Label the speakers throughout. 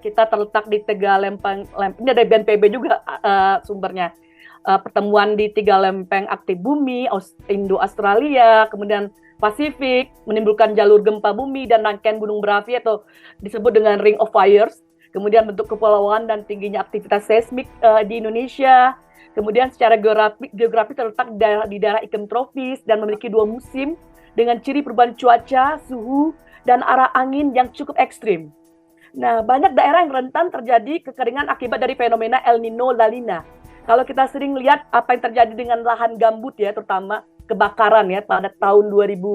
Speaker 1: kita terletak di Tiga Lempeng. Ini ada BNPB juga sumbernya. Pertemuan di Tiga Lempeng aktif bumi, Indo-Australia, kemudian Pasifik, menimbulkan jalur gempa bumi dan rangkaian gunung berapi atau disebut dengan Ring of Fires. Kemudian bentuk kepulauan dan tingginya aktivitas seismik di Indonesia. Kemudian secara geografi terletak di daerah iklim tropis dan memiliki 2 musim dengan ciri perubahan cuaca, suhu, dan arah angin yang cukup ekstrim. Nah, banyak daerah yang rentan terjadi kekeringan akibat dari fenomena El Nino La Nina. Kalau kita sering lihat apa yang terjadi dengan lahan gambut ya, terutama kebakaran ya pada tahun 2019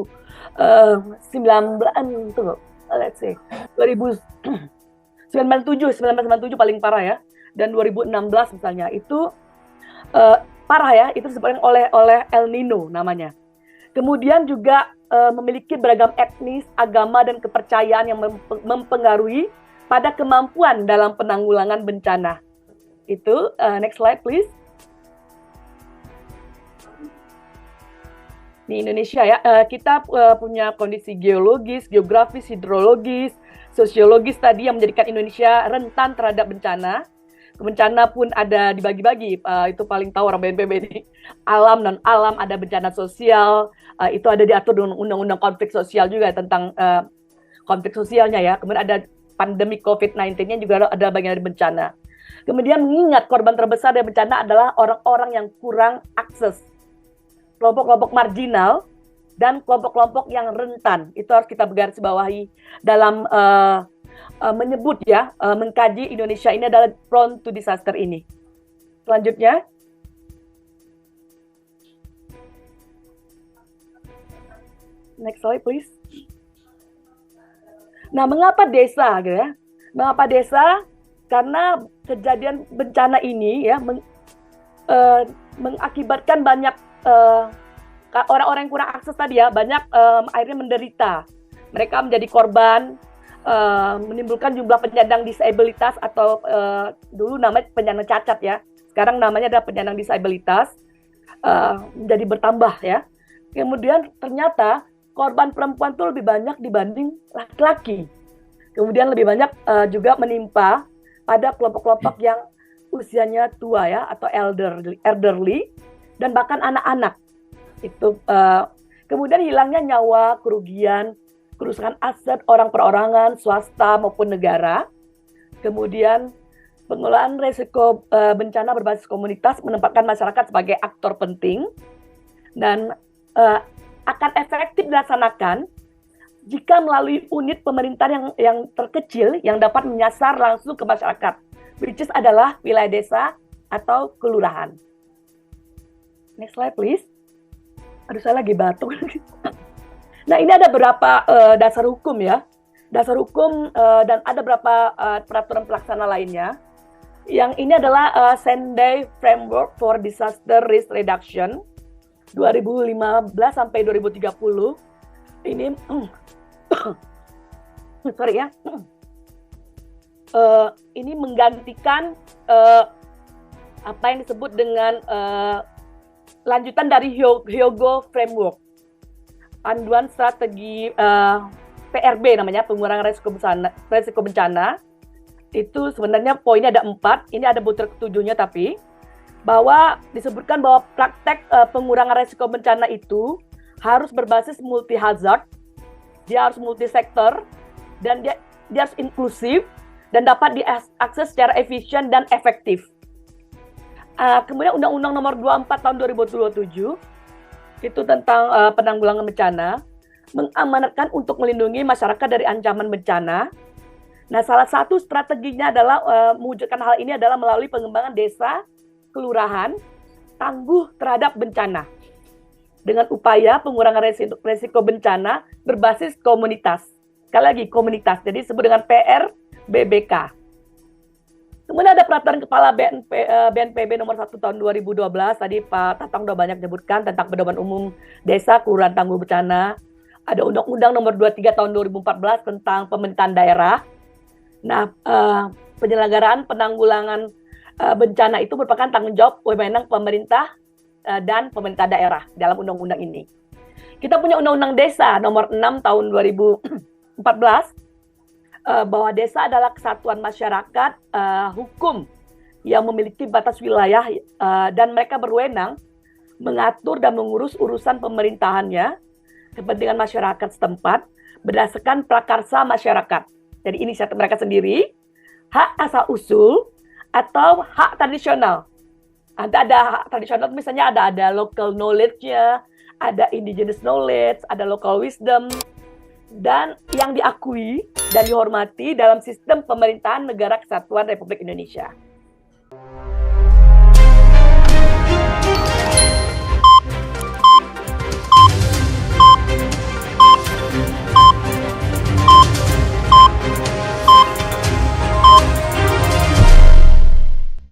Speaker 1: tuh, let's say 1997 paling parah ya, dan 2016 misalnya itu parah ya, itu disebabkan oleh El Nino namanya. Kemudian juga memiliki beragam etnis, agama dan kepercayaan yang mempengaruhi pada kemampuan dalam penanggulangan bencana. Itu next slide please. Di Indonesia ya, kita punya kondisi geologis, geografis, hidrologis, sosiologis tadi yang menjadikan Indonesia rentan terhadap bencana. Bencana pun ada dibagi-bagi, itu paling tahu orang BNPB ini. Alam dan alam, ada bencana sosial, itu ada diatur dengan undang-undang konflik sosial juga tentang konflik sosialnya ya. Kemudian ada pandemi COVID-19-nya juga ada bagian dari bencana. Kemudian mengingat korban terbesar dari bencana adalah orang-orang yang kurang akses, kelompok-kelompok marginal, dan kelompok-kelompok yang rentan. Itu harus kita garisbawahi dalam menyebut ya, mengkaji Indonesia ini adalah prone to disaster ini. Selanjutnya. Next slide please. Nah, mengapa desa gitu ya? Mengapa desa? Karena kejadian bencana ini ya mengakibatkan banyak orang-orang yang kurang akses tadi ya, banyak akhirnya menderita. Mereka menjadi korban, menimbulkan jumlah penyandang disabilitas atau dulu namanya penyandang cacat ya, sekarang namanya adalah penyandang disabilitas, menjadi bertambah ya. Kemudian ternyata korban perempuan itu lebih banyak dibanding laki-laki. Kemudian lebih banyak juga menimpa pada kelompok-kelompok yang usianya tua ya, atau elderly dan bahkan anak-anak. Itu kemudian hilangnya nyawa, kerugian, kerusakan aset orang perorangan, swasta maupun negara. Kemudian pengelolaan risiko bencana berbasis komunitas menempatkan masyarakat sebagai aktor penting dan akan efektif dilaksanakan jika melalui unit pemerintahan yang terkecil yang dapat menyasar langsung ke masyarakat, which is adalah wilayah desa atau kelurahan. Next slide please. Aduh, saya lagi batuk. Nah, ini ada beberapa dasar hukum ya. Dasar hukum dan ada beberapa peraturan pelaksana lainnya. Yang ini adalah Sendai Framework for Disaster Risk Reduction 2015 sampai 2030. Ini sorry ya. Ini menggantikan apa yang disebut dengan lanjutan dari Hyogo Framework, panduan strategi PRB namanya, pengurangan risiko bencana. Itu sebenarnya poinnya ada 4, ini ada butir ketujuhnya, tapi bahwa disebutkan bahwa praktek pengurangan risiko bencana itu harus berbasis multi hazard, dia harus multi sektor, dan dia harus inklusif dan dapat diakses secara efisien dan efektif. Kemudian Undang-Undang Nomor 24 tahun 2027 itu tentang penanggulangan bencana mengamanatkan untuk melindungi masyarakat dari ancaman bencana. Nah, salah satu strateginya adalah mewujudkan hal ini adalah melalui pengembangan desa, kelurahan, tangguh terhadap bencana dengan upaya pengurangan risiko bencana berbasis komunitas. Sekali lagi komunitas, jadi disebut dengan PRBBK. Kemudian ada peraturan kepala BNPB nomor 1 tahun 2012, tadi Pak Tatang sudah banyak menyebutkan tentang pedoman umum desa, kelurahan, tangguh bencana. Ada Undang-Undang nomor 23 tahun 2014 tentang pemerintahan daerah. Nah, penyelenggaraan penanggulangan bencana itu merupakan tanggung jawab wewenang pemerintah dan pemerintah daerah dalam undang-undang ini. Kita punya Undang-Undang Desa nomor 6 tahun 2014. bahwa desa adalah kesatuan masyarakat hukum yang memiliki batas wilayah dan mereka berwenang mengatur dan mengurus urusan pemerintahannya, kepentingan masyarakat setempat berdasarkan prakarsa masyarakat. Jadi inisiatif mereka sendiri, hak asal usul atau hak tradisional. Ada hak tradisional, misalnya ada local knowledge-nya, ada indigenous knowledge, ada local wisdom, dan yang diakui dan dihormati dalam sistem pemerintahan Negara Kesatuan Republik Indonesia.